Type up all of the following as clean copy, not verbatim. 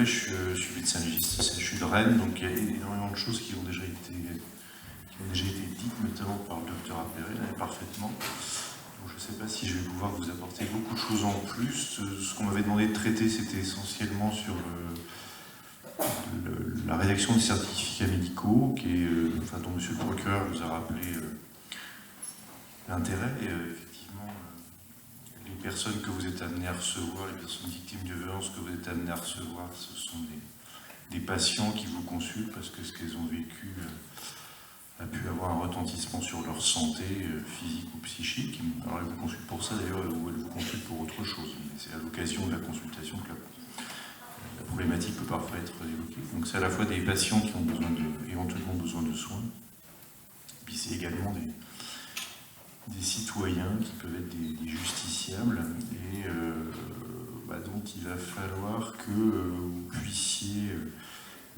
Appéré, je suis médecin légiste au CHU de Rennes, donc il y a énormément de choses qui ont déjà été dites, notamment par le docteur Appéré, parfaitement. Donc je ne sais pas si je vais pouvoir vous apporter beaucoup de choses en plus. Ce qu'on m'avait demandé de traiter, c'était essentiellement sur la rédaction des certificats médicaux, dont M. le procureur vous a rappelé l'intérêt. Et effectivement, les personnes que vous êtes amenés à recevoir, les personnes victimes de violences que vous êtes amenés à recevoir, ce sont des patients qui vous consultent parce que ce qu'elles ont vécu a pu avoir un retentissement sur leur santé physique ou psychique. Alors elles vous consultent pour ça d'ailleurs, ou elles vous consultent pour autre chose. Mais c'est à l'occasion de la consultation que la problématique peut parfois être évoquée. Donc c'est à la fois des patients qui ont éventuellement besoin de soins, puis c'est également des citoyens qui peuvent être des justiciables et dont il va falloir que vous puissiez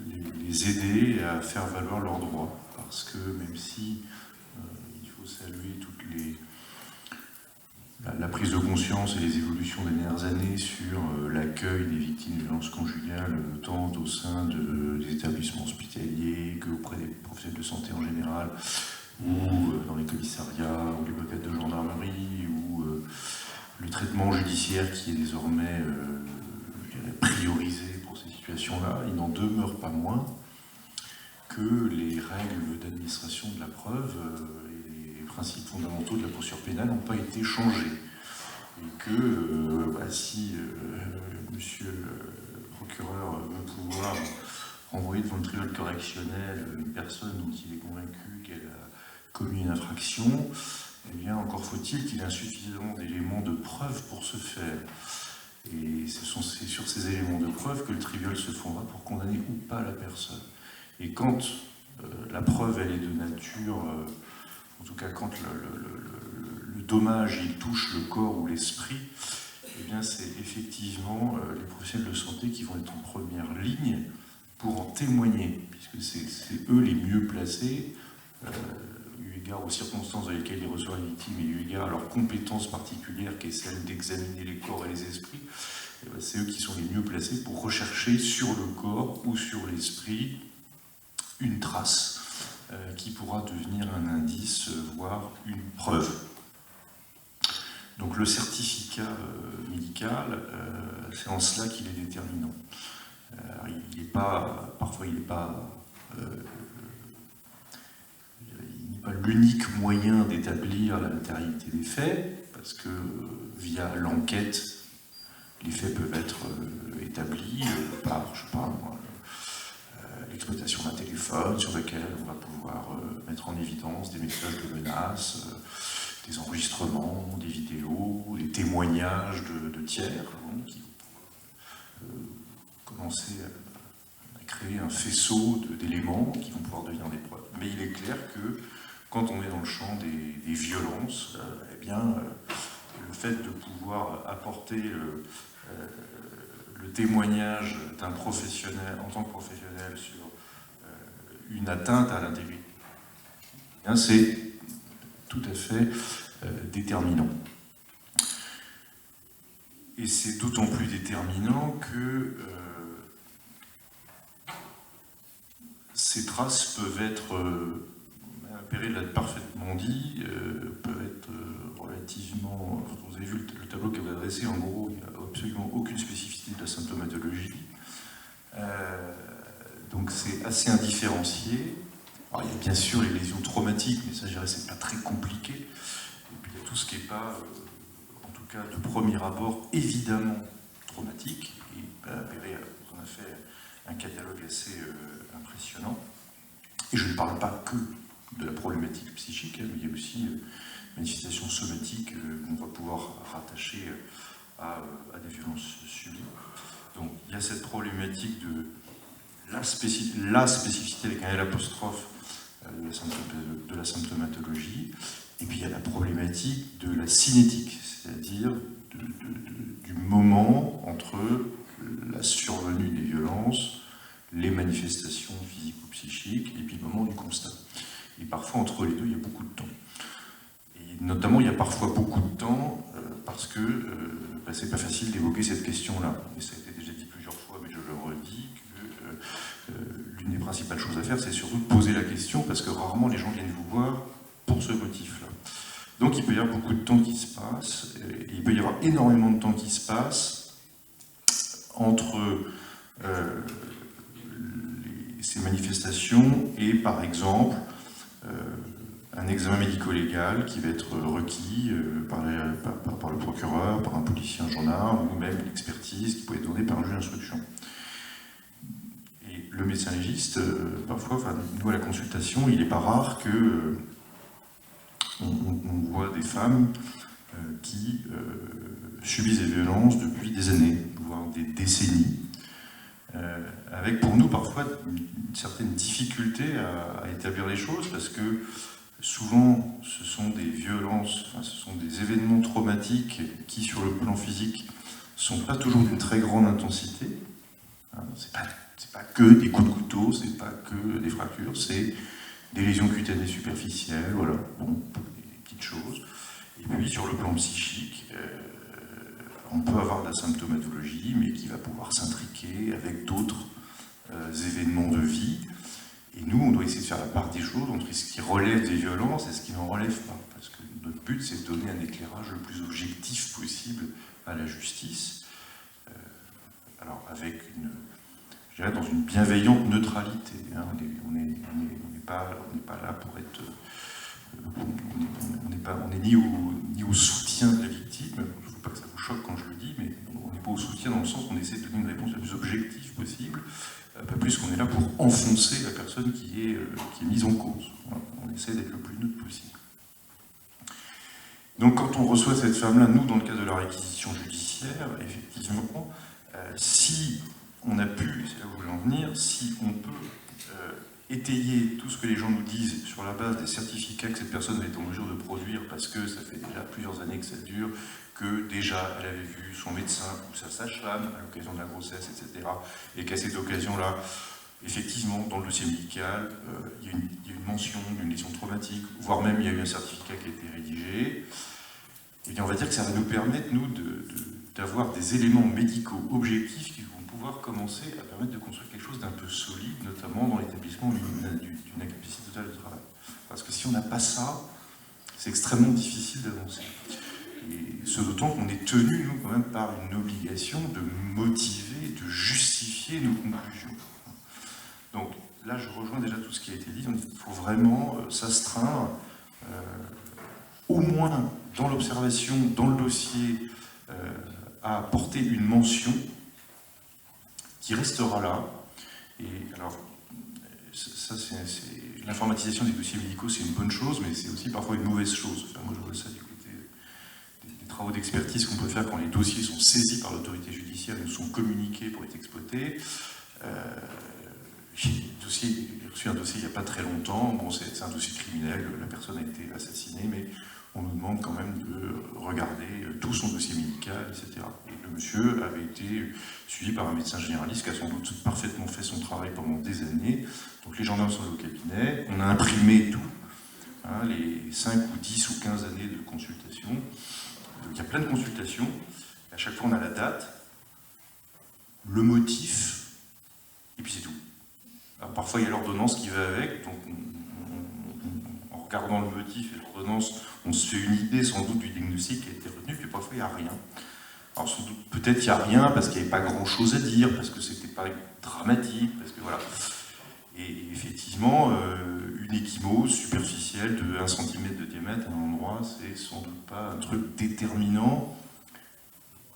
les aider à faire valoir leurs droits. Parce que même si il faut saluer la prise de conscience et les évolutions des dernières années sur l'accueil des victimes de violences conjugales, tant au sein des établissements hospitaliers qu'auprès des professionnels de santé en général, ou dans les commissariats, ou les brigades de gendarmerie, ou le traitement judiciaire qui est désormais priorisé pour ces situations-là, il n'en demeure pas moins que les règles d'administration de la preuve et les principes fondamentaux de la procédure pénale n'ont pas été changés. Et que si monsieur le procureur veut pouvoir renvoyer devant le tribunal correctionnel une personne dont il est convaincu qu'elle a commis une infraction, eh bien encore faut-il qu'il ait suffisamment d'éléments de preuve pour ce faire. Et c'est sur ces éléments de preuve que le tribunal se fondera pour condamner ou pas la personne. Et quand la preuve elle est de nature, en tout cas quand le dommage il touche le corps ou l'esprit, eh bien c'est effectivement les professionnels de santé qui vont être en première ligne pour en témoigner, puisque c'est eux les mieux placés, eu égard aux circonstances dans lesquelles ils reçoivent les victimes et eu égard à leur compétence particulière qui est celle d'examiner les corps et les esprits. C'est eux qui sont les mieux placés pour rechercher sur le corps ou sur l'esprit une trace qui pourra devenir un indice, voire une preuve. Donc le certificat médical, c'est en cela qu'il est déterminant. Parfois il n'est pas l'unique moyen d'établir la matérialité des faits, parce que via l'enquête, les faits peuvent être établis par, je sais pas moi, l'exploitation d'un téléphone sur lequel on va pouvoir mettre en évidence des messages de menaces, des enregistrements, des vidéos, des témoignages de tiers qui vont commencer à créer un faisceau d'éléments qui vont pouvoir devenir des preuves. Mais il est clair que quand on est dans le champ des violences, eh bien, le fait de pouvoir apporter le témoignage d'un professionnel, en tant que professionnel, sur une atteinte à l'intégrité, c'est tout à fait déterminant. Et c'est d'autant plus déterminant que ces traces peuvent être, Appéré l'a parfaitement dit, peuvent être relativement... Vous avez vu le tableau qu'il avait adressé, en gros, il n'y a absolument aucune spécificité de la symptomatologie. Donc c'est assez indifférencié. Alors il y a bien sûr les lésions traumatiques, mais ça, je dirais, c'est pas très compliqué. Et puis il y a tout ce qui n'est pas, en tout cas de premier abord, évidemment traumatique. Et Appéré en a fait un catalogue assez impressionnant. Et je ne parle pas que de la problématique psychique, mais il y a aussi manifestations somatiques qu'on va pouvoir rattacher à des violences subies. Donc il y a cette problématique de la spécificité avec un L apostrophe de la symptomatologie, et puis il y a la problématique de la cinétique, c'est-à-dire du moment entre la survenue des violences, les manifestations physiques ou psychiques, et puis le moment du constat. Et parfois, entre les deux, il y a beaucoup de temps. Et notamment, il y a parfois beaucoup de temps parce que c'est pas facile d'évoquer cette question-là. Et ça a été déjà dit plusieurs fois, mais je le redis. principale chose à faire, c'est surtout de poser la question, parce que rarement les gens viennent vous voir pour ce motif-là. Donc il peut y avoir beaucoup de temps qui se passe, et il peut y avoir énormément de temps qui se passe entre ces manifestations et, par exemple, un examen médico-légal qui va être requis par le procureur, par un policier, un gendarme, ou même une expertise qui peut être donnée par un juge d'instruction. Et le médecin légiste, parfois, nous à la consultation, il n'est pas rare que on voit des femmes qui subissent des violences depuis des années, voire des décennies, avec pour nous parfois une certaine difficulté à établir les choses, parce que souvent ce sont des violences, ce sont des événements traumatiques qui, sur le plan physique, ne sont pas toujours d'une très grande intensité. C'est pas que des coups de couteau, c'est pas que des fractures, c'est des lésions cutanées superficielles, voilà, bon, des petites choses. Et puis sur le plan psychique, on peut avoir de la symptomatologie, mais qui va pouvoir s'intriquer avec d'autres événements de vie. Et nous, on doit essayer de faire la part des choses entre ce qui relève des violences et ce qui n'en relève pas. Parce que notre but, c'est de donner un éclairage le plus objectif possible à la justice. Alors, avec je dirais, dans une bienveillante neutralité. Hein. On n'est pas là pour être... on n'est ni au soutien de la victime, je ne veux pas que ça vous choque quand je le dis, mais on n'est pas au soutien dans le sens qu'on essaie de donner une réponse la plus objective possible, pas plus qu'on est là pour enfoncer la personne qui est mise en cause. On essaie d'être le plus neutre possible. Donc quand on reçoit cette femme-là, nous, dans le cadre de la réquisition judiciaire, effectivement, si on a pu, c'est là où je voulais en venir, si on peut étayer tout ce que les gens nous disent sur la base des certificats que cette personne va être en mesure de produire, parce que ça fait déjà plusieurs années que ça dure, que déjà elle avait vu son médecin ou sa sage-femme à l'occasion de la grossesse, etc. Et qu'à cette occasion-là, effectivement, dans le dossier médical, il y a une mention d'une lésion traumatique, voire même il y a eu un certificat qui a été rédigé. Et bien on va dire que ça va nous permettre, nous, d'avoir des éléments médicaux objectifs qui vont pouvoir commencer à permettre de construire quelque chose d'un peu solide, notamment dans l'établissement d'une incapacité totale de travail. Parce que si on n'a pas ça, c'est extrêmement difficile d'avancer. Et ce d'autant qu'on est tenu, nous, quand même, par une obligation de motiver, de justifier nos conclusions. Donc là, je rejoins déjà tout ce qui a été dit. Il faut vraiment s'astreindre, au moins dans l'observation, dans le dossier, à apporter une mention qui restera là. Et alors, ça, l'informatisation des dossiers médicaux, c'est une bonne chose, mais c'est aussi parfois une mauvaise chose. Enfin, moi, je vois ça du côté des travaux d'expertise qu'on peut faire quand les dossiers sont saisis par l'autorité judiciaire et nous sont communiqués pour être exploités. J'ai reçu un dossier il n'y a pas très longtemps. Bon, c'est un dossier criminel, la personne a été assassinée, mais on nous demande quand même de regarder tout son dossier médical, etc. Et le monsieur avait été suivi par un médecin généraliste qui a sans doute parfaitement fait son travail pendant des années. Donc les gendarmes sont allés au cabinet, on a imprimé tout, hein, les 5 ou 10 ou 15 années de consultation. Donc il y a plein de consultations, à chaque fois on a la date, le motif, et puis c'est tout. Alors parfois il y a l'ordonnance qui va avec, donc en regardant le motif et l'ordonnance, on se fait une idée sans doute du diagnostic qui a été retenu, puis parfois il n'y a rien. Alors sans doute, peut-être il n'y a rien parce qu'il n'y avait pas grand-chose à dire, parce que c'était pas dramatique, parce que voilà. Et effectivement, une échymose superficielle de 1 cm de diamètre à un endroit, c'est sans doute pas un truc déterminant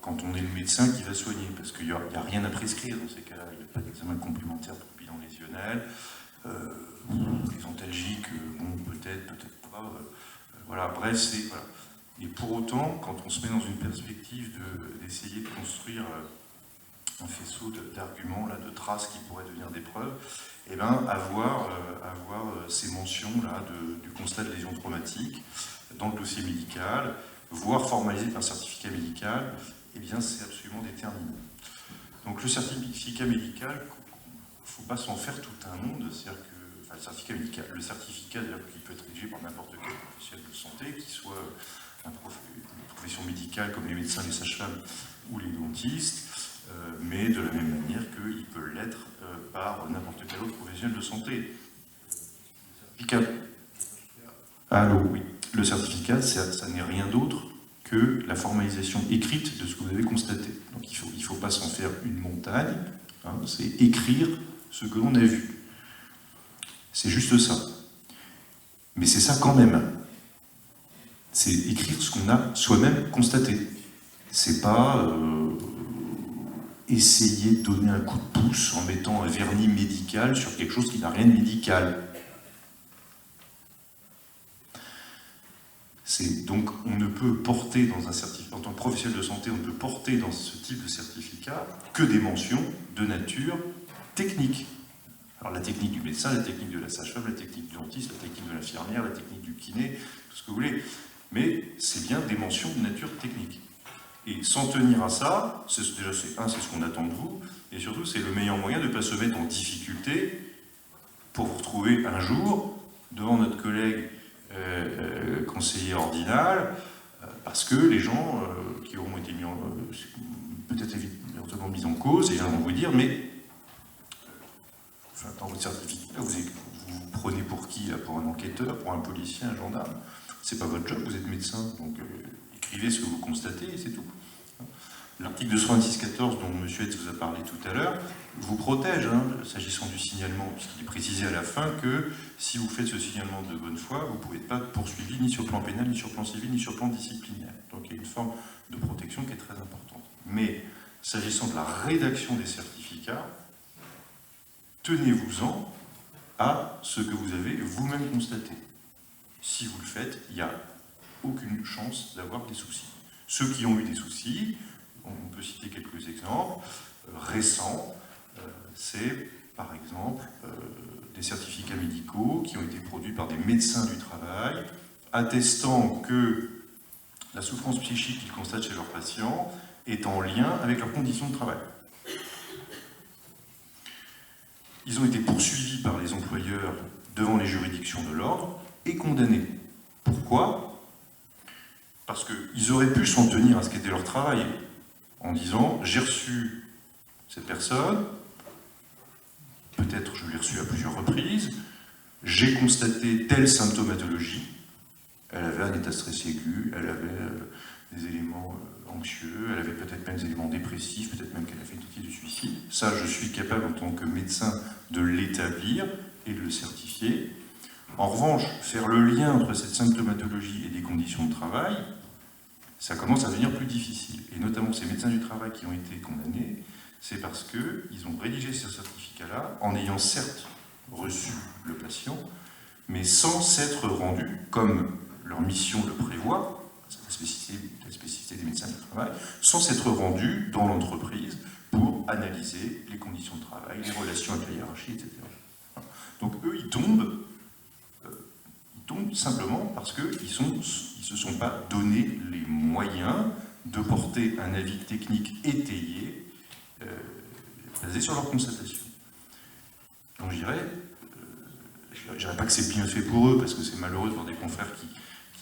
quand on est le médecin qui va soigner, parce qu'il n'y a rien à prescrire dans ces cas-là. Il n'y a pas d'examen complémentaire pour bilan lésionnel. Les antalgiques, bon, peut-être pas. Voilà, bref, c'est... Voilà. Et pour autant, quand on se met dans une perspective d'essayer de construire un faisceau d'arguments, de traces qui pourraient devenir des preuves, et bien avoir ces mentions-là du constat de lésion traumatique dans le dossier médical, voire formalisé par un certificat médical, et bien c'est absolument déterminant. Donc le certificat médical, il ne faut pas s'en faire tout un monde, c'est-à-dire que le certificat d'ailleurs, qui peut être rédigé par n'importe quel professionnel de santé, qui soit une profession médicale comme les médecins, les sages-femmes ou les dentistes, mais de la même manière qu'il peut l'être par n'importe quel autre professionnel professionnels de santé. Certificat. Allô, oui. Le certificat, ça n'est rien d'autre que la formalisation écrite de ce que vous avez constaté. Donc il ne faut pas s'en faire une montagne, hein, c'est écrire ce que l'on a vu. C'est juste ça. Mais c'est ça quand même. C'est écrire ce qu'on a soi-même constaté. C'est pas essayer de donner un coup de pouce en mettant un vernis médical sur quelque chose qui n'a rien de médical. Donc on ne peut porter dans un certificat, en tant que professionnel de santé, on ne peut porter dans ce type de certificat que des mentions de nature technique. Alors la technique du médecin, la technique de la sage-femme, la technique du dentiste, la technique de l'infirmière, la technique du kiné, tout ce que vous voulez. Mais c'est bien des mentions de nature technique. Et s'en tenir à ça, déjà c'est ce qu'on attend de vous, et surtout c'est le meilleur moyen de ne pas se mettre en difficulté pour vous retrouver un jour devant notre collègue conseiller ordinal, parce que les gens qui auront été peut-être éventuellement mis en cause, et ils vont vous dire, mais enfin, dans votre certificat, vous prenez pour qui là, pour un enquêteur, pour un policier, un gendarme? C'est pas votre job, vous êtes médecin, donc écrivez ce que vous constatez et c'est tout. L'article 226-14 dont M. Hetz vous a parlé tout à l'heure vous protège, hein, s'agissant du signalement, puisqu'il est précisé à la fin que si vous faites ce signalement de bonne foi, vous ne pouvez pas être poursuivi ni sur le plan pénal, ni sur le plan civil, ni sur le plan disciplinaire. Donc il y a une forme de protection qui est très importante. Mais s'agissant de la rédaction des certificats, tenez-vous-en à ce que vous avez vous-même constaté. Si vous le faites, il n'y a aucune chance d'avoir des soucis. Ceux qui ont eu des soucis, on peut citer quelques exemples récents, c'est par exemple des certificats médicaux qui ont été produits par des médecins du travail, attestant que la souffrance psychique qu'ils constatent chez leurs patients est en lien avec leurs conditions de travail. Ils ont été poursuivis par les employeurs devant les juridictions de l'ordre et condamnés. Pourquoi? Parce qu'ils auraient pu s'en tenir à ce qu'était leur travail, en disant « j'ai reçu cette personne, peut-être je l'ai reçue à plusieurs reprises, j'ai constaté telle symptomatologie, elle avait un état stressé aigu, elle avait des éléments anxieux, elle avait peut-être même des éléments dépressifs, peut-être même qu'elle a fait une tentative de suicide. Ça, je suis capable en tant que médecin de l'établir et de le certifier. En revanche, faire le lien entre cette symptomatologie et des conditions de travail, ça commence à devenir plus difficile. Et notamment ces médecins du travail qui ont été condamnés, c'est parce qu'ils ont rédigé ce certificat-là en ayant certes reçu le patient, mais sans s'être rendus, comme leur mission le prévoit, c'est la spécificité des médecins du travail, sans s'être rendus dans l'entreprise pour analyser les conditions de travail, les relations avec la hiérarchie, etc. Donc eux, ils tombent simplement parce qu'ils ne se sont pas donné les moyens de porter un avis technique étayé basé sur leurs constatations. Donc je dirais pas que c'est bien fait pour eux, parce que c'est malheureux pour des confrères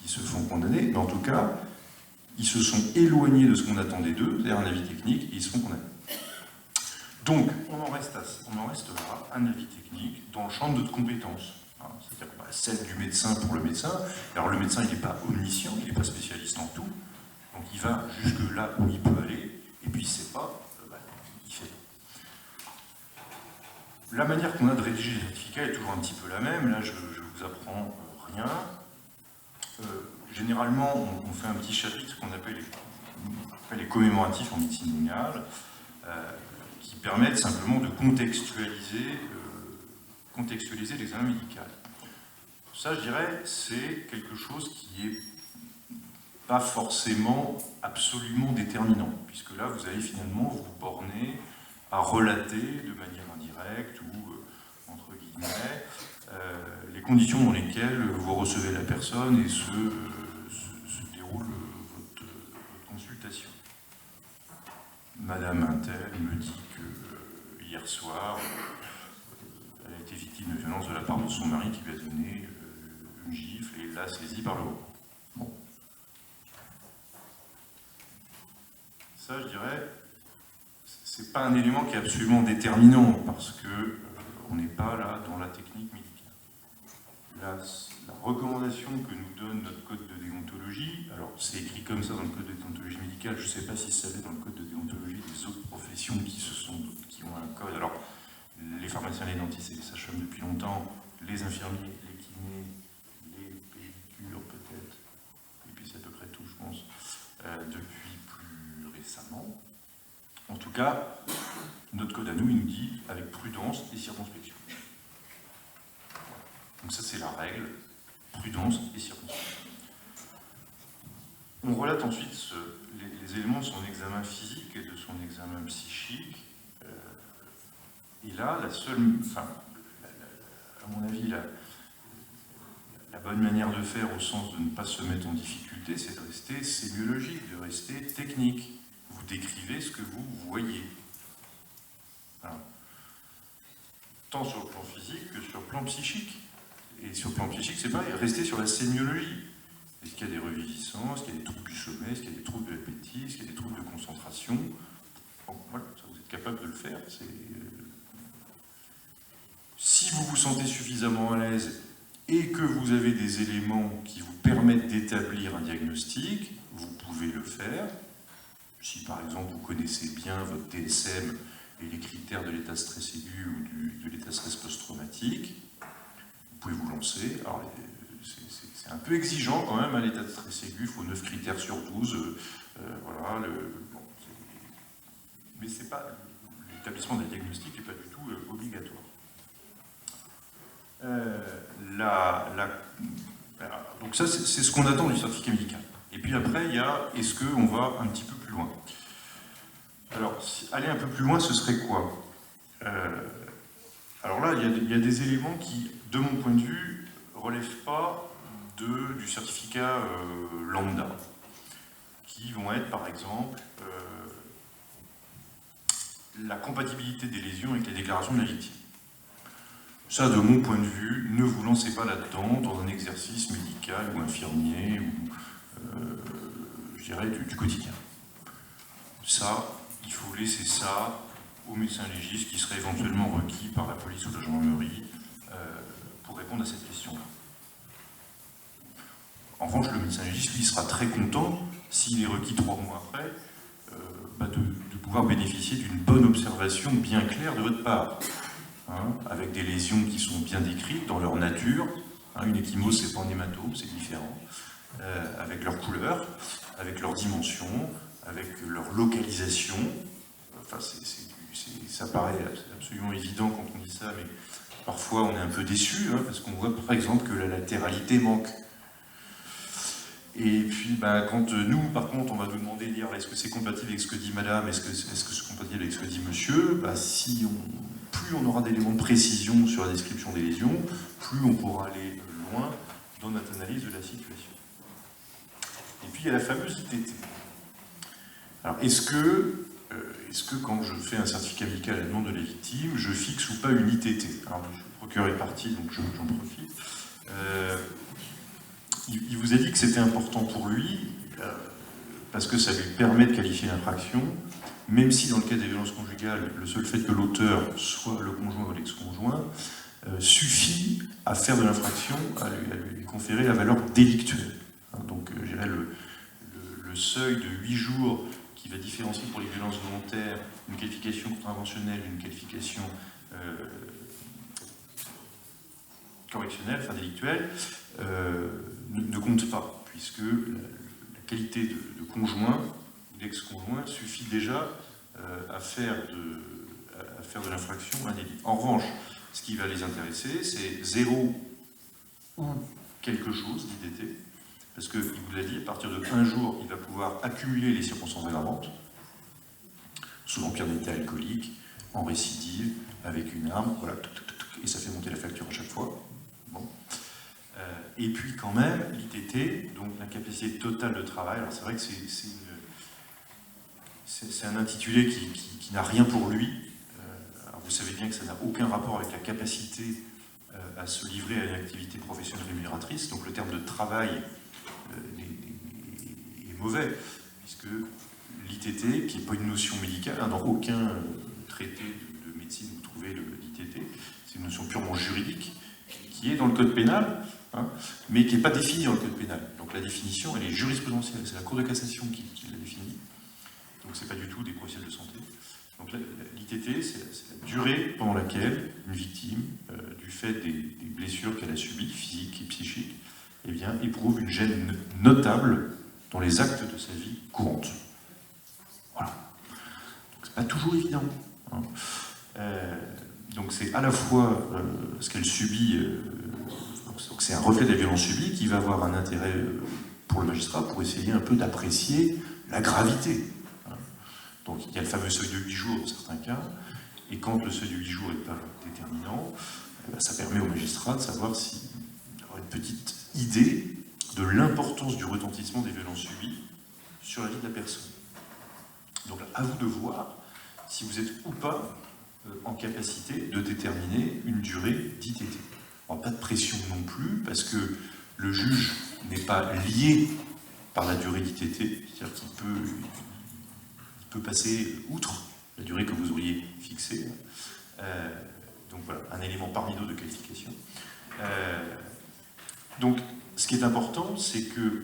qui se font condamner, mais en tout cas, ils se sont éloignés de ce qu'on attendait d'eux, c'est-à-dire un avis technique, et ils se font condamner. Donc, on en reste là, un avis technique dans le champ de notre compétence. C'est-à-dire celle du médecin pour le médecin. Alors le médecin, il n'est pas omniscient, il n'est pas spécialiste en tout, donc il va jusque là où il peut aller, et puis il ne sait pas, il fait. La manière qu'on a de rédiger les certificats est toujours un petit peu la même. Là, je vous apprends rien. Généralement, on fait un petit chapitre qu'on appelle les commémoratifs en médecine légale, qui permettent simplement de contextualiser l'examen médical. Ça, je dirais, c'est quelque chose qui n'est pas forcément absolument déterminant, puisque là, vous allez finalement vous borner à relater de manière indirecte ou entre guillemets les conditions dans lesquelles vous recevez la personne et se déroule votre consultation. Madame Intel me dit que hier soir, elle a été victime de violence de la part de son mari qui lui a donné une gifle et l'a saisie par le haut. Bon. Ça, je dirais, c'est pas un élément qui est absolument déterminant, parce que on n'est pas là dans la technique médicale. La recommandation que nous donne notre code de déontologie, alors c'est écrit comme ça dans le code de déontologie médicale, je ne sais pas si ça l'est dans le code de déontologie des autres professions qui ont un code. Alors, les pharmaciens, les dentistes et les sages-femmes depuis longtemps, les infirmiers, les kinés, les pédicures peut-être, et puis c'est à peu près tout, je pense, depuis plus récemment. En tout cas, notre code à nous, il nous dit avec prudence et circonspection. Donc ça, c'est la règle, prudence et circonspection. On relate ensuite les éléments de son examen physique et de son examen psychique. Et là, la seule, à mon avis, la bonne manière de faire au sens de ne pas se mettre en difficulté, c'est de rester sémiologique, de rester technique. Vous décrivez ce que vous voyez. Voilà. Tant sur le plan physique que sur le plan psychique. Et sur le plan psychique, c'est pareil, rester sur la sémiologie. Est-ce qu'il y a des reviviscents, est-ce qu'il y a des troubles du sommeil, est-ce qu'il y a des troubles de l'appétit, est-ce qu'il y a des troubles de concentration? Bon, voilà, ça, vous êtes capable de le faire. Si vous vous sentez suffisamment à l'aise et que vous avez des éléments qui vous permettent d'établir un diagnostic, vous pouvez le faire. Si par exemple vous connaissez bien votre DSM et les critères de l'état stress aigu ou de l'état stress post-traumatique, vous pouvez vous lancer. Alors, c'est un peu exigeant quand même, à l'état de stress aigu, il faut 9 critères sur 12. Voilà, bon, mais c'est pas, l'établissement d'un diagnostic n'est pas du tout obligatoire. Donc ça, c'est ce qu'on attend du certificat médical. Et puis après, il y a, est-ce qu'on va un petit peu plus loin? Alors, aller un peu plus loin, ce serait quoi? Alors là, il y a des éléments qui, de mon point de vue, ne relèvent pas du certificat lambda, qui vont être, par exemple, la compatibilité des lésions avec les déclarations de la victime. Ça, de mon point de vue, ne vous lancez pas là-dedans dans un exercice médical ou infirmier ou, je dirais, du quotidien. Ça, il faut laisser ça au médecin légiste qui serait éventuellement requis par la police ou la gendarmerie pour répondre à cette question-là. En revanche, le médecin légiste, lui, sera très content, s'il est requis 3 mois après, de pouvoir bénéficier d'une bonne observation bien claire de votre part. Avec des lésions qui sont bien décrites dans leur nature. Une ecchymose, c'est pas un hématome, c'est différent. Avec leur couleur, avec leur dimension, avec leur localisation. Enfin, ça paraît absolument évident quand on dit ça, mais parfois on est un peu déçu, parce qu'on voit par exemple que la latéralité manque. Et puis, quand nous, par contre, on va nous demander de dire est-ce que c'est compatible avec ce que dit madame, est-ce que c'est compatible avec ce que dit monsieur, plus on aura d'éléments de précision sur la description des lésions, plus on pourra aller loin dans notre analyse de la situation. Et puis il y a la fameuse ITT. Alors est-ce que quand je fais un certificat médical à la demande de la victime, je fixe ou pas une ITT? Alors le procureur est parti, donc j'en profite. Il vous a dit que c'était important pour lui, parce que ça lui permet de qualifier l'infraction, même si dans le cas des violences conjugales, le seul fait que l'auteur soit le conjoint ou l'ex-conjoint suffit à faire de l'infraction, à lui conférer la valeur délictuelle. Donc je dirais le seuil de 8 jours qui va différencier pour les violences volontaires une qualification contraventionnelle d'une qualification correctionnelle, enfin délictuelle, ne compte pas, puisque la qualité de conjoint ou d'ex-conjoint suffit déjà à faire de l'infraction un délit. En revanche, ce qui va les intéresser, c'est 0 ou quelque chose d'ITT, parce qu'il vous l'a dit, à partir de 1 jour, il va pouvoir accumuler les circonstances aggravantes, sous l'empire d'état alcoolique, en récidive, avec une arme, voilà, et ça fait monter la facture à chaque fois. Bon. Et puis quand même, l'ITT, donc l'incapacité totale de travail, alors c'est vrai que c'est un intitulé qui n'a rien pour lui. Alors vous savez bien que ça n'a aucun rapport avec la capacité à se livrer à une activité professionnelle rémunératrice, donc le terme de travail est mauvais, puisque l'ITT, qui n'est pas une notion médicale, dans aucun traité de médecine, vous trouver l'ITT. C'est une notion purement juridique qui est dans le code pénal, hein, mais qui n'est pas définie dans le code pénal. Donc la définition, elle est jurisprudentielle, c'est la Cour de cassation qui l'a définie. Donc c'est pas du tout des professionnels de santé. Donc l'ITT, c'est la durée pendant laquelle une victime, du fait des blessures qu'elle a subies, physiques et psychiques, eh bien, éprouve une gêne notable dans les actes de sa vie courante. Voilà. Donc c'est pas toujours évident. Hein. Donc c'est à la fois ce qu'elle subit, donc c'est un reflet de la violence subie qui va avoir un intérêt pour le magistrat pour essayer un peu d'apprécier la gravité. Donc il y a le fameux seuil de 8 jours dans certains cas, et quand le seuil de 8 jours n'est pas déterminant, ça permet au magistrat de savoir d'avoir une petite idée de l'importance du retentissement des violences subies sur la vie de la personne. Donc à vous de voir si vous êtes ou pas en capacité de déterminer une durée d'ITT. Alors pas de pression non plus, parce que le juge n'est pas lié par la durée d'ITT, c'est-à-dire qu'il peut passer outre la durée que vous auriez fixée. Donc voilà, un élément parmi d'autres de qualification. Donc ce qui est important, c'est que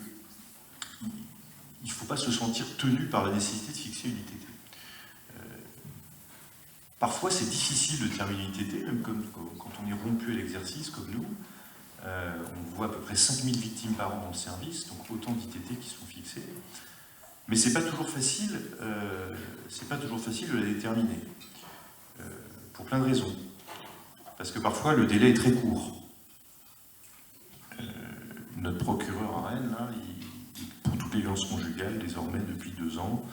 il ne faut pas se sentir tenu par la nécessité de fixer une ITT. Parfois c'est difficile de terminer une ITT, même quand on est rompu à l'exercice comme nous. On voit à peu près 5000 victimes par an dans le service, donc autant d'ITT qui sont fixées. Mais c'est pas toujours facile de la déterminer, pour plein de raisons. Parce que parfois le délai est très court. Notre procureur à Rennes, là, pour toutes les violences conjugales, désormais depuis 2 ans,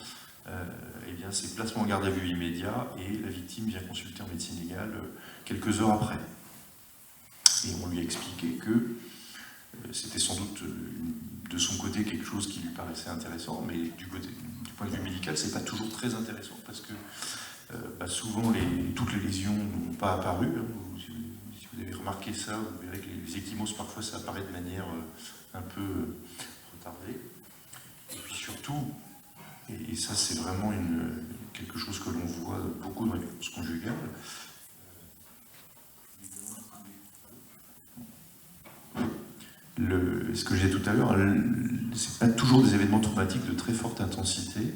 eh bien c'est placement en garde à vue immédiat et la victime vient consulter en médecine légale quelques heures après. Et on lui a expliqué que c'était sans doute de son côté quelque chose qui lui paraissait intéressant, mais du point de vue médical, c'est pas toujours très intéressant parce que souvent toutes les lésions n'ont pas apparu. Si vous avez remarqué ça, vous verrez que les ecchymoses, parfois ça apparaît de manière un peu retardée. Et puis surtout, et ça c'est vraiment quelque chose que l'on voit beaucoup dans les violences conjugales, ce que j'ai dit tout à l'heure, c'est pas toujours des événements traumatiques de très forte intensité.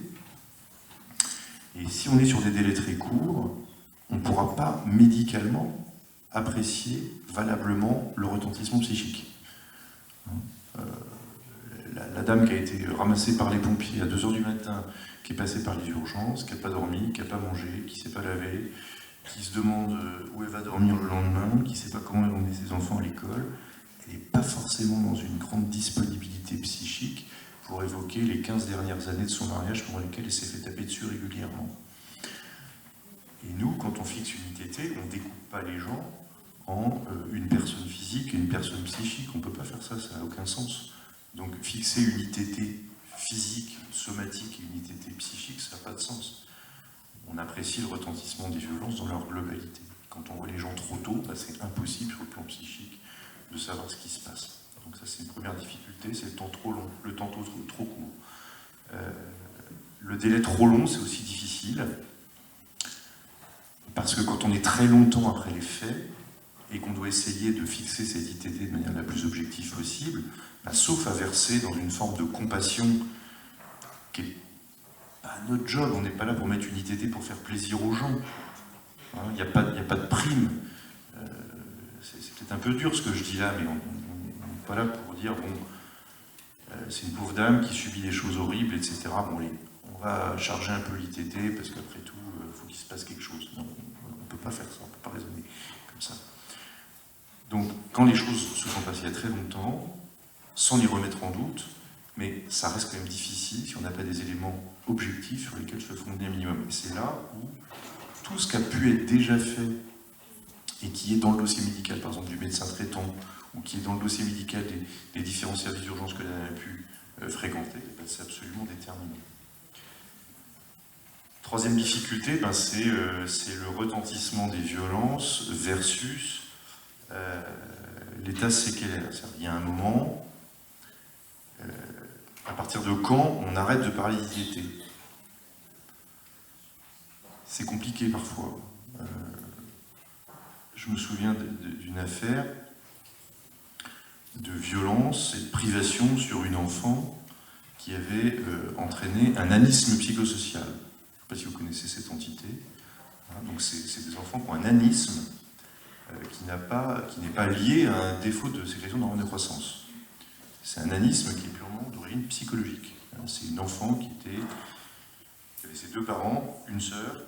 Et si on est sur des délais très courts, on ne pourra pas médicalement apprécier valablement le retentissement psychique. La dame qui a été ramassée par les pompiers à 2h du matin, qui est passée par les urgences, qui n'a pas dormi, qui n'a pas mangé, qui ne s'est pas lavé, qui se demande où elle va dormir le lendemain, qui ne sait pas comment elle va emmener ses enfants à l'école, elle n'est pas forcément dans une grande disponibilité psychique pour évoquer les 15 dernières années de son mariage pendant lesquelles elle s'est fait taper dessus régulièrement. Et nous, quand on fixe une ITT, on ne découpe pas les gens en une personne physique et une personne psychique. On ne peut pas faire ça, ça n'a aucun sens. Donc fixer une ITT physique, somatique et une ITT psychique, ça n'a pas de sens. On apprécie le retentissement des violences dans leur globalité. Quand on voit les gens trop tôt, c'est impossible sur le plan psychique de savoir ce qui se passe. Donc ça c'est une première difficulté, c'est le temps trop long, le temps trop court. Le délai trop long, c'est aussi difficile, parce que quand on est très longtemps après les faits, et qu'on doit essayer de fixer cette ITT de manière la plus objective possible, sauf à verser dans une forme de compassion qui n'est pas notre job, on n'est pas là pour mettre une ITT pour faire plaisir aux gens. Il n'y a pas de prime. C'est peut-être un peu dur ce que je dis là, mais on n'est pas là pour dire, bon, c'est une pauvre dame qui subit des choses horribles, etc. Bon, on va charger un peu l'ITT, parce qu'après tout, il faut qu'il se passe quelque chose. Non, on ne peut pas faire ça, on ne peut pas raisonner comme ça. Donc, quand les choses se sont passées il y a très longtemps, sans les remettre en doute, mais ça reste quand même difficile si on n'a pas des éléments objectifs sur lesquels se fonder un minimum. Et c'est là où tout ce qui a pu être déjà fait et qui est dans le dossier médical, par exemple du médecin traitant, ou qui est dans le dossier médical des différents services d'urgence que l'on a pu fréquenter, c'est absolument déterminé. Troisième difficulté, c'est le retentissement des violences versus l'état séquelaire. Il y a un moment, à partir de quand on arrête de parler d'ITT? C'est compliqué parfois. je me souviens d'une affaire de violence et de privation sur une enfant qui avait entraîné un anisme psychosocial. Je ne sais pas si vous connaissez cette entité. Donc c'est des enfants qui ont un anisme qui n'est pas lié à un défaut de sécrétion d'hormones de croissance. C'est un anisme qui est purement d'origine psychologique. C'est une enfant qui avait ses 2 parents, une sœur.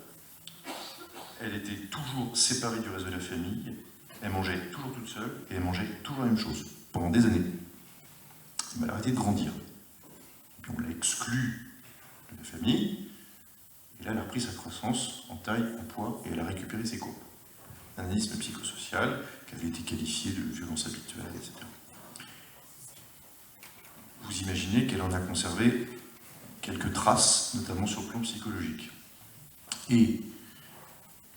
Elle était toujours séparée du reste de la famille. Elle mangeait toujours toute seule et elle mangeait toujours la même chose pendant des années. Elle a arrêté de grandir. Et puis on l'a exclue de la famille. Et là, elle a repris sa croissance en taille, en poids, et elle a récupéré ses courbes. Un anisme psychosocial qui avait été qualifié de violence habituelle, etc. Vous imaginez qu'elle en a conservé quelques traces, notamment sur le plan psychologique. Et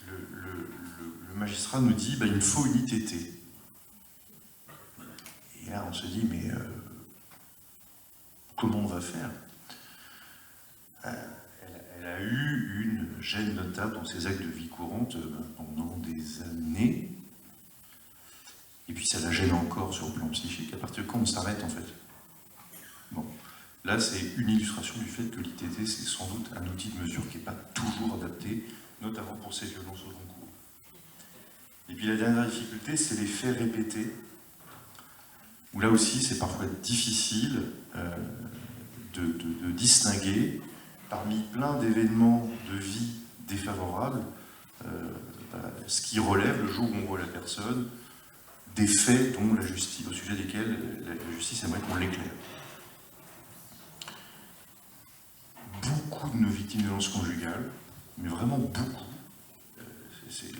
le magistrat nous dit, il me faut une ITT. Et là, on se dit, mais comment on va faire ? Elle a eu une gêne notable dans ses actes de vie courante pendant des années. Et puis ça la gêne encore sur le plan psychique. À partir de quand on s'arrête, en fait ? Bon. Là, c'est une illustration du fait que l'ITT, c'est sans doute un outil de mesure qui n'est pas toujours adapté, notamment pour ces violences au long cours. Et puis la dernière difficulté, c'est les faits répétés, où là aussi, c'est parfois difficile de distinguer parmi plein d'événements de vie défavorables, ce qui relève, le jour où on voit la personne, des faits dont la justice, au sujet desquels la justice aimerait qu'on l'éclaire. Beaucoup de nos victimes de violences conjugales, mais vraiment beaucoup,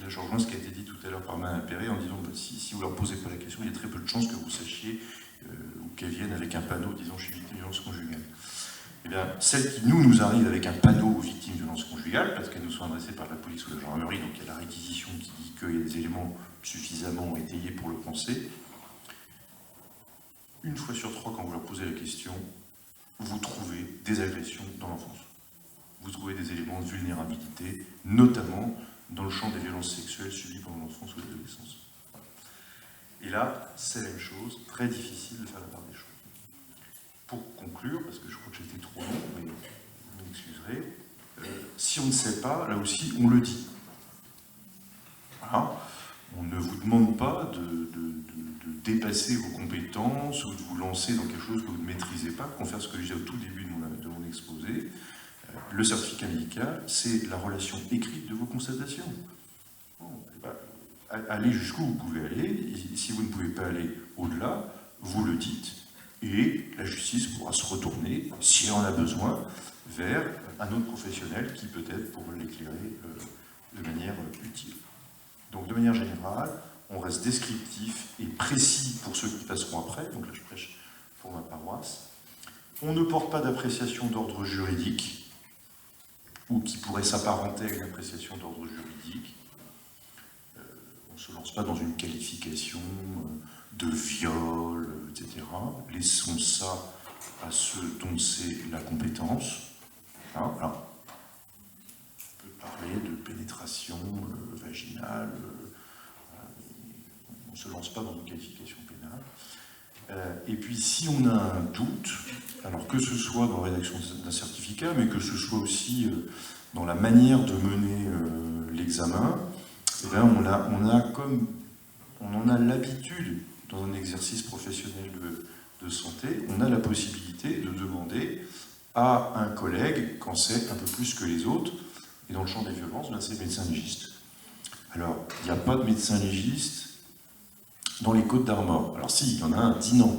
là je rejoins ce qui a été dit tout à l'heure par Mme Perret en disant si vous ne leur posez pas la question, il y a très peu de chances que vous sachiez ou qu'elles viennent avec un panneau disant je suis victime de violences conjugales. Eh bien, celles qui nous arrivent avec un panneau victime de violences conjugales, parce qu'elles nous sont adressées par la police ou la gendarmerie, donc il y a la réquisition qui dit qu'il y a des éléments suffisamment étayés pour le penser, une fois sur 3, quand vous leur posez la question, vous trouvez des agressions dans l'enfance. Vous trouvez des éléments de vulnérabilité, notamment dans le champ des violences sexuelles subies pendant l'enfance ou l'adolescence. Et là, c'est la même chose, très difficile de faire la part des choses. Pour conclure, parce que je crois que j'étais trop long, mais vous m'excuserez, si on ne sait pas, là aussi, on le dit. Voilà. On ne vous demande pas de dépasser vos compétences ou de vous lancer dans quelque chose que vous ne maîtrisez pas, confère ce que je disais au tout début de mon exposé. Le certificat médical, c'est la relation écrite de vos constatations. Bon, allez jusqu'où vous pouvez aller, et si vous ne pouvez pas aller au-delà, vous le dites, et la justice pourra se retourner, si elle en a besoin, vers un autre professionnel qui peut-être pourra l'éclairer de manière utile. Donc de manière générale, on reste descriptif et précis pour ceux qui passeront après, donc là je prêche pour ma paroisse. On ne porte pas d'appréciation d'ordre juridique, ou qui pourrait s'apparenter à une appréciation d'ordre juridique. On ne se lance pas dans une qualification de viol, etc. Laissons ça à ceux dont c'est la compétence. Voilà. On peut parler de pénétration vaginale, on ne se lance pas dans une qualification pénale. Et puis si on a un doute, alors que ce soit dans la rédaction d'un certificat, mais que ce soit aussi dans la manière de mener l'examen, eh bien on en a l'habitude dans un exercice professionnel de santé, on a la possibilité de demander à un collègue, quand c'est un peu plus que les autres, et dans le champ des violences, c'est médecin légiste. Alors, il n'y a pas de médecin légiste dans les Côtes-d'Armor. Alors si, il y en a un, Dinan.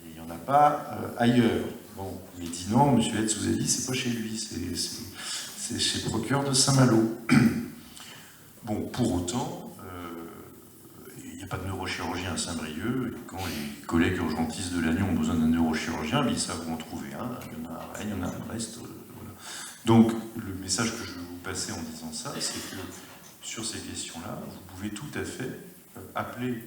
Il n'y en a pas ailleurs. Bon, mais Dinan, M. Hetz vous a dit, c'est pas chez lui, c'est chez le procureur de Saint-Malo. Bon, pour autant, il n'y a pas de neurochirurgien à Saint-Brieuc, et quand les collègues urgentistes de l'année ont besoin d'un neurochirurgien, ils savent où en trouver un, il y en a un, il y en a un reste. Voilà. Donc, le message que je veux vous passer en disant ça, c'est que sur ces questions-là, vous pouvez tout à fait appeler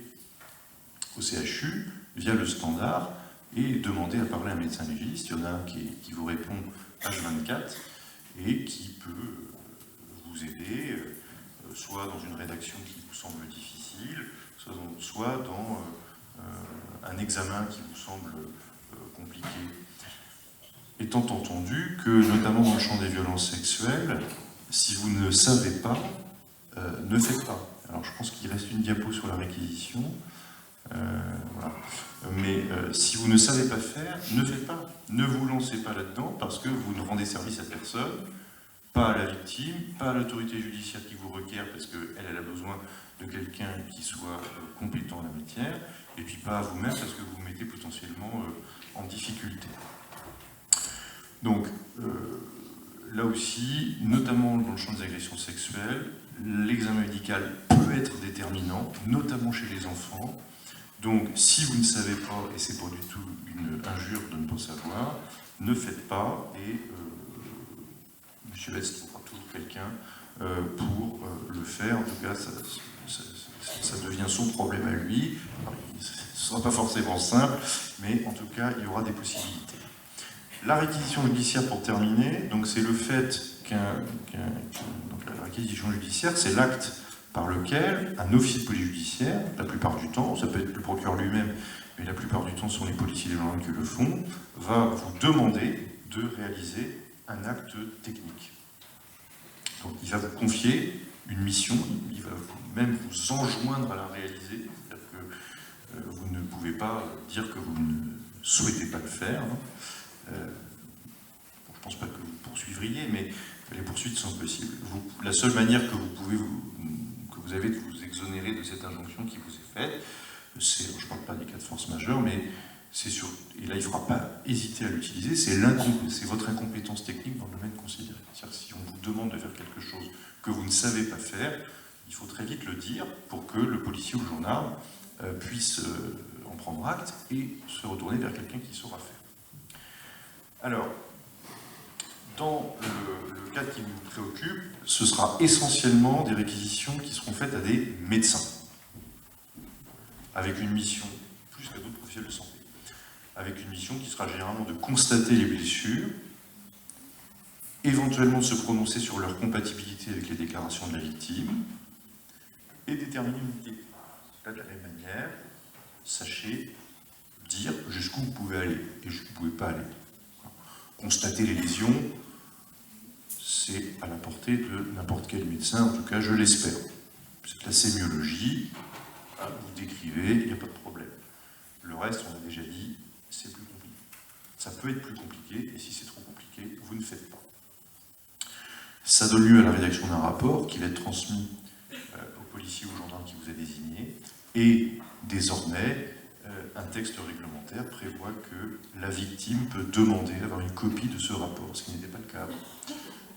au CHU via le standard et demander à parler à un médecin légiste. Il y en a un qui vous répond H24 et qui peut vous aider soit dans une rédaction qui vous semble difficile, soit dans un examen qui vous semble compliqué. Étant entendu que, notamment dans le champ des violences sexuelles, si vous ne savez pas, ne faites pas. Alors je pense qu'il reste une diapo sur la réquisition. Voilà. Mais si vous ne savez pas faire, ne faites pas. Ne vous lancez pas là-dedans parce que vous ne rendez service à personne, pas à la victime, pas à l'autorité judiciaire qui vous requiert parce qu'elle a besoin de quelqu'un qui soit compétent en la matière, et puis pas à vous-même parce que vous vous mettez potentiellement en difficulté. Donc, là aussi, notamment dans le champ des agressions sexuelles, l'examen médical peut être déterminant, notamment chez les enfants. Donc, si vous ne savez pas, et c'est pas du tout une injure de ne pas savoir, ne faites pas, et M. West trouvera toujours quelqu'un pour le faire. En tout cas, ça devient son problème à lui. Alors, ce ne sera pas forcément simple, mais en tout cas, il y aura des possibilités. La réquisition judiciaire, pour terminer, donc c'est le fait donc la réquisition judiciaire, c'est l'acte par lequel un officier de police judiciaire, la plupart du temps, ça peut être le procureur lui-même, mais la plupart du temps ce sont les policiers et les gendarmes qui le font, va vous demander de réaliser un acte technique. Donc il va vous confier une mission, il va même vous enjoindre à la réaliser, c'est-à-dire que vous ne pouvez pas dire que vous ne souhaitez pas le faire. Bon, je ne pense pas que vous poursuivriez, mais les poursuites sont possibles. La seule manière que vous avez de vous exonérer de cette injonction qui vous est faite, c'est, je ne parle pas des cas de force majeure, mais c'est sûr, et là il ne faudra pas hésiter à l'utiliser, c'est votre incompétence technique dans le domaine considéré. C'est-à-dire si on vous demande de faire quelque chose que vous ne savez pas faire, il faut très vite le dire pour que le policier ou le gendarme puisse en prendre acte et se retourner vers quelqu'un qui saura faire. Alors, dans le cas qui nous préoccupe, ce sera essentiellement des réquisitions qui seront faites à des médecins, avec une mission, plus qu'à d'autres professionnels de santé, avec une mission qui sera généralement de constater les blessures, éventuellement de se prononcer sur leur compatibilité avec les déclarations de la victime, et déterminer une idée. Là, de la même manière, sachez dire jusqu'où vous pouvez aller et jusqu'où vous ne pouvez pas aller. Constater les lésions, c'est à la portée de n'importe quel médecin, en tout cas je l'espère. C'est de la sémiologie, vous décrivez, il n'y a pas de problème. Le reste, on a déjà dit, c'est plus compliqué. Ça peut être plus compliqué, et si c'est trop compliqué, vous ne faites pas. Ça donne lieu à la rédaction d'un rapport qui va être transmis au policier ou au gendarme qui vous a désigné, et désormais, un texte réglementaire prévoit que la victime peut demander d'avoir une copie de ce rapport, ce qui n'était pas le cas avant.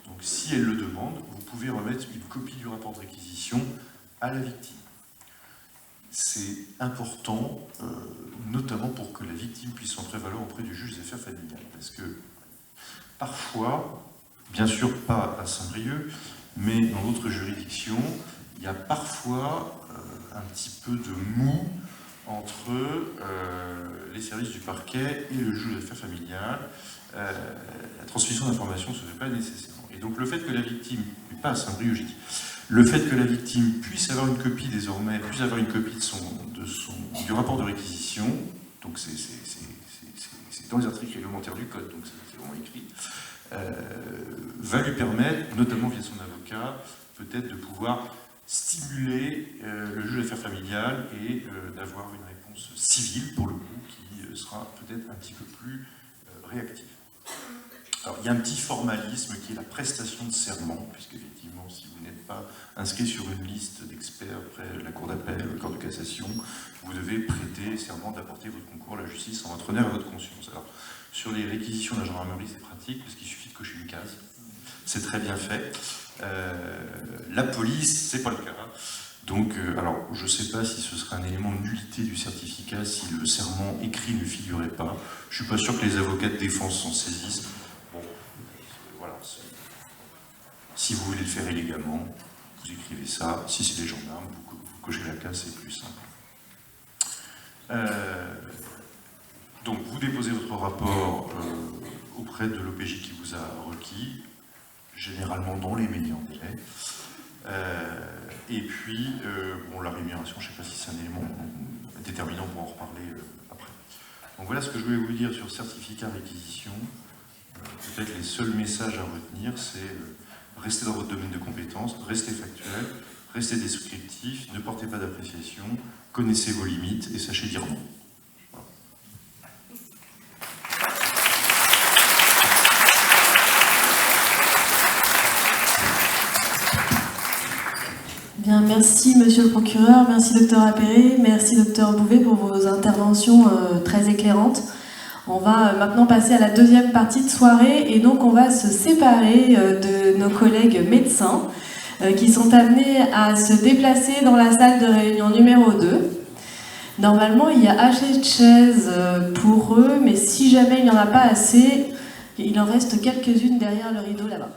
Donc si elle le demande, vous pouvez remettre une copie du rapport de réquisition à la victime. C'est important, notamment pour que la victime puisse s'en prévaloir auprès du juge des affaires familiales, parce que parfois, bien sûr pas à Saint-Brieuc, mais dans d'autres juridictions, il y a parfois un petit peu de mou entre les services du parquet et le juge des affaires familiales. La transmission d'informations ne se fait pas nécessairement. Et donc le fait que la victime, mais pas à Saint-Brieuc, j'ai dit, le fait que la victime puisse avoir une copie désormais, puisse avoir une copie du rapport de réquisition, donc c'est dans les articles réglementaires du Code, donc c'est vraiment écrit, va lui permettre, notamment via son avocat, peut-être de pouvoir stimuler le juge d'affaires familiales et d'avoir une réponse civile, pour le coup, qui sera peut-être un petit peu plus réactive. Alors, il y a un petit formalisme qui est la prestation de serment, puisque effectivement, si vous n'êtes pas inscrit sur une liste d'experts près la Cour d'appel ou la Cour de cassation, vous devez prêter serment d'apporter votre concours à la justice en votre honneur et votre conscience. Alors, sur les réquisitions de la gendarmerie, c'est pratique, parce qu'il suffit de cocher une case. C'est très bien fait. La police, c'est pas le cas. Donc, alors, je ne sais pas si ce serait un élément de nullité du certificat si le serment écrit ne figurait pas. Je ne suis pas sûr que les avocats de défense s'en saisissent. Bon, voilà. Si vous voulez le faire élégamment, vous écrivez ça. Si c'est les gendarmes, vous cochez la case, c'est plus simple. Donc, vous déposez votre rapport auprès de l'OPJ qui vous a requis, généralement dans les meilleurs délais. Et puis, bon, la rémunération, je ne sais pas si c'est un élément déterminant pour en reparler après. Donc voilà ce que je voulais vous dire sur certificat réquisition. Peut-être les seuls messages à retenir, c'est restez dans votre domaine de compétences, restez factuel, restez descriptif, ne portez pas d'appréciation, connaissez vos limites et sachez dire non. Bien, merci Monsieur le procureur, merci Docteur Appéré, merci Docteur Bouvet pour vos interventions très éclairantes. On va maintenant passer à la deuxième partie de soirée et donc on va se séparer de nos collègues médecins qui sont amenés à se déplacer dans la salle de réunion numéro 2. Normalement, il y a assez de chaises pour eux, mais si jamais il n'y en a pas assez, il en reste quelques-unes derrière le rideau là-bas.